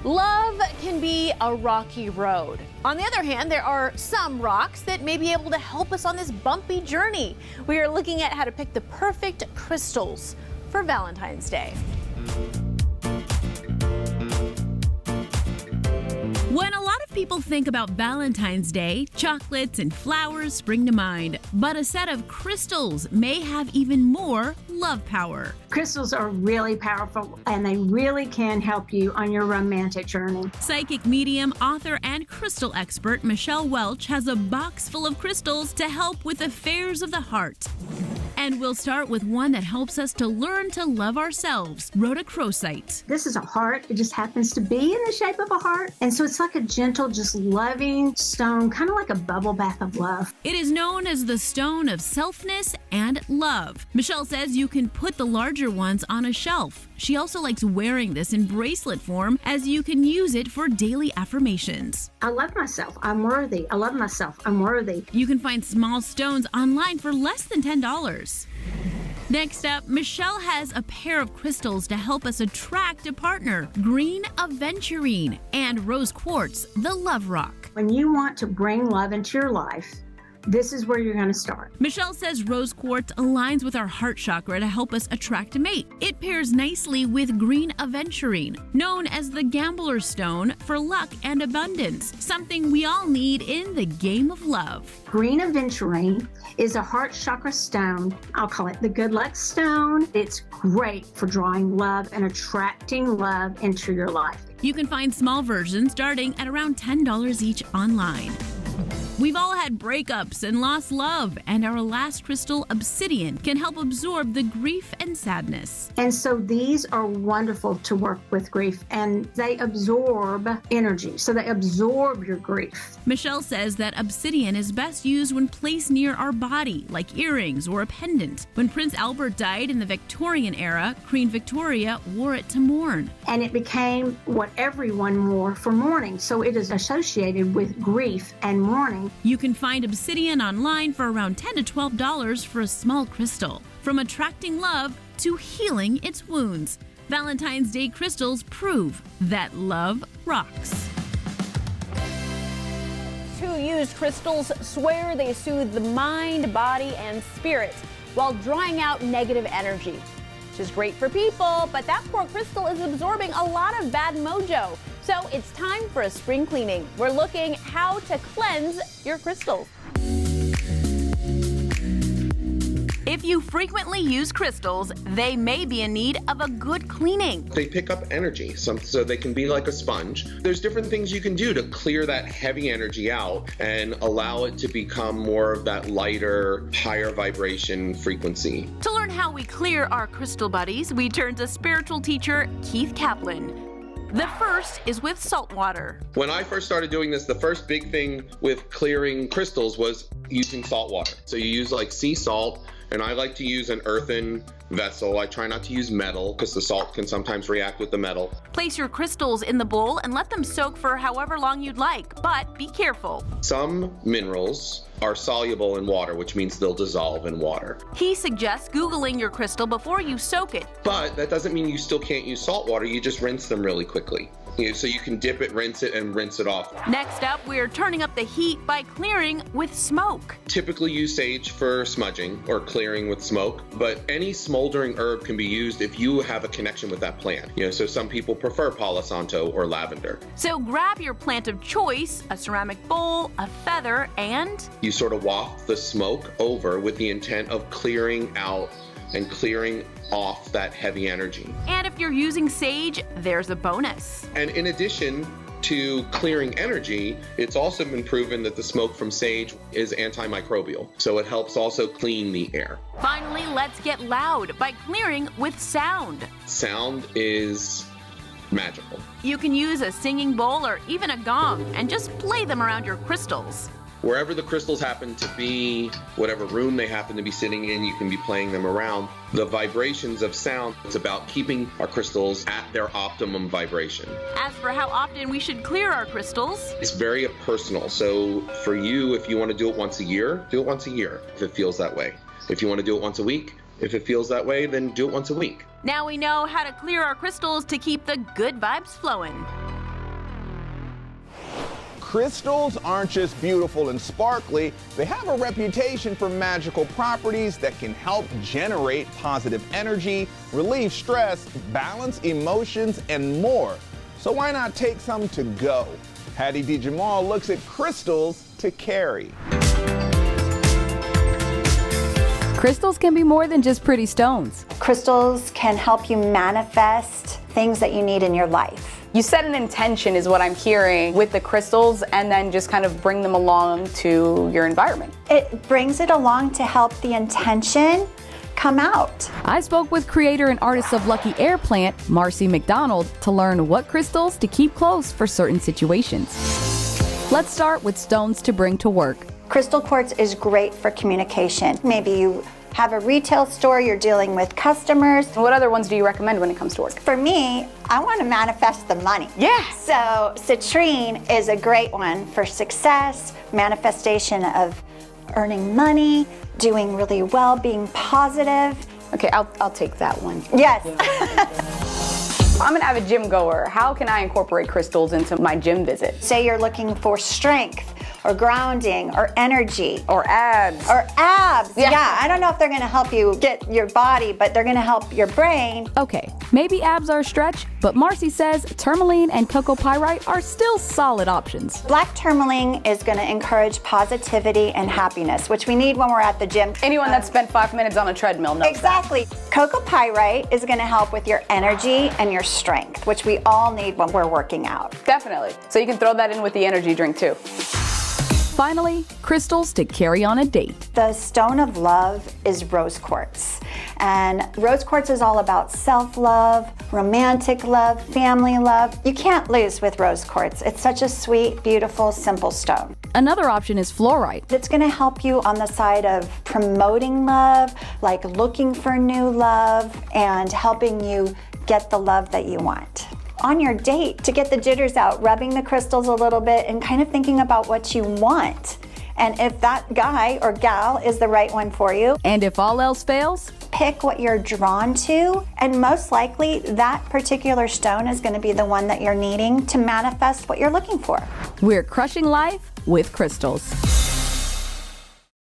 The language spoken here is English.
Love can be a rocky road. On the other hand, there are some rocks that may be able to help us on this bumpy journey. We are looking at how to pick the perfect crystals for Valentine's Day. When a lot of people think about Valentine's Day, chocolates and flowers spring to mind. But a set of crystals may have even more love power. Crystals are really powerful and they really can help you on your romantic journey. Psychic medium, author, and crystal expert Michelle Welch has a box full of crystals to help with affairs of the heart. And we'll start with one that helps us to learn to love ourselves, rhodochrosite. This is a heart. It just happens to be in the shape of a heart. And so it's like a gentle, just loving stone, kind of like a bubble bath of love. It is known as the stone of selfness and love. Michelle says you can put the larger ones on a shelf. She also likes wearing this in bracelet form, as you can use it for daily affirmations. I love myself. I'm worthy. I love myself. I'm worthy. You can find small stones online for less than $10. Next up, Michelle has a pair of crystals to help us attract a partner: green aventurine and rose quartz, the love rock. When you want to bring love into your life, this is where you're going to start. Michelle says rose quartz aligns with our heart chakra to help us attract a mate. It pairs nicely with green aventurine, known as the gambler's stone for luck and abundance, something we all need in the game of love. Green aventurine is a heart chakra stone. I'll call it the good luck stone. It's great for drawing love and attracting love into your life. You can find small versions starting at around $10 each online. We've all had breakups and lost love, and our last crystal, obsidian, can help absorb the grief and sadness. And so these are wonderful to work with grief, and they absorb energy, so they absorb your grief. Michelle says that obsidian is best used when placed near our body, like earrings or a pendant. When Prince Albert died in the Victorian era, Queen Victoria wore it to mourn. And it became what everyone wore for mourning, so it is associated with grief and mourning. You can find obsidian online for around $10 to $12 for a small crystal. From attracting love to healing its wounds, Valentine's Day crystals prove that love rocks. Two used crystals swear they soothe the mind, body, and spirit while drawing out negative energy. Which is great for people, but that poor crystal is absorbing a lot of bad mojo. So it's time for a spring cleaning. We're looking how to cleanse your crystals. If you frequently use crystals, they may be in need of a good cleaning. They pick up energy, so they can be like a sponge. There's different things you can do to clear that heavy energy out and allow it to become more of that lighter, higher vibration frequency. To learn how we clear our crystal buddies, we turn to spiritual teacher Keith Kaplan. The first is with salt water. When I first started doing this, the first big thing with clearing crystals was using salt water. So you use like sea salt, and I like to use an earthen vessel. I try not to use metal because the salt can sometimes react with the metal. Place your crystals in the bowl and let them soak for however long you'd like, but be careful. Some minerals are soluble in water, which means they'll dissolve in water. He suggests Googling your crystal before you soak it. But that doesn't mean you still can't use salt water. You just rinse them really quickly. So you can dip it, rinse it, and rinse it off. Next up, we're turning up the heat by clearing with smoke. Typically use sage for smudging or clearing with smoke, but any smoldering herb can be used if you have a connection with that plant. So some people prefer Palo Santo or lavender. So grab your plant of choice, a ceramic bowl, a feather, and you sort of waft the smoke over with the intent of clearing out and clearing off that heavy energy. And if you're using sage, there's a bonus. And in addition to clearing energy, it's also been proven that the smoke from sage is antimicrobial. So it helps also clean the air. Finally, let's get loud by clearing with sound. Sound is magical. You can use a singing bowl or even a gong and just play them around your crystals. Wherever the crystals happen to be, whatever room they happen to be sitting in, you can be playing them around. The vibrations of sound, it's about keeping our crystals at their optimum vibration. As for how often we should clear our crystals, it's very personal. So for you, if you want to do it once a year, do it once a year if it feels that way. If you want to do it once a week, if it feels that way, then do it once a week. Now we know how to clear our crystals to keep the good vibes flowing. crystals aren't just beautiful and sparkly, they have a reputation for magical properties that can help generate positive energy, relieve stress, balance emotions, and more. So why not take some to go? Hattie D. Jamal looks at crystals to carry. Crystals can be more than just pretty stones. Crystals can help you manifest things that you need in your life. You set an intention is what I'm hearing with the crystals, and then just kind of bring them along to your environment. It brings it along to help the intention come out. I spoke with creator and artist of Lucky Air Plant, Marcy McDonald, to learn what crystals to keep close for certain situations. Let's start with stones to bring to work. Crystal quartz is great for communication. Maybe you have a retail store, you're dealing with customers. What other ones do you recommend when it comes to work? For me, I want to manifest the money. Yeah. So citrine is a great one for success, manifestation of earning money, doing really well, being positive. Okay, I'll take that one. Yes. I'm an avid gym goer. How can I incorporate crystals into my gym visit? Say you're looking for strength or grounding or energy. Or abs. Or abs. Yeah. I don't know if they're going to help you get your body, but they're going to help your brain. Okay, maybe abs are a stretch, but Marcy says tourmaline and cocoa pyrite are still solid options. Black tourmaline is going to encourage positivity and happiness, which we need when we're at the gym. Anyone that spent 5 minutes on a treadmill knows Exactly. Cocoa pyrite is going to help with your energy and your strength, which we all need when we're working out. that. Definitely. So you can throw that in with the energy drink too. Finally, crystals to carry on a date. The stone of love is rose quartz. And rose quartz is all about self-love, romantic love, family love. You can't lose with rose quartz. It's such a sweet, beautiful, simple stone. Another option is fluorite. It's going to help you on the side of promoting love, like looking for new love and helping you get the love that you want. On your date, to get the jitters out, rubbing the crystals a little bit and kind of thinking about what you want. And if that guy or gal is the right one for you, And if all else fails, pick what you're drawn to, and most likely that particular stone is going to be the one that you're needing to manifest what you're looking for. we're crushing life with crystals.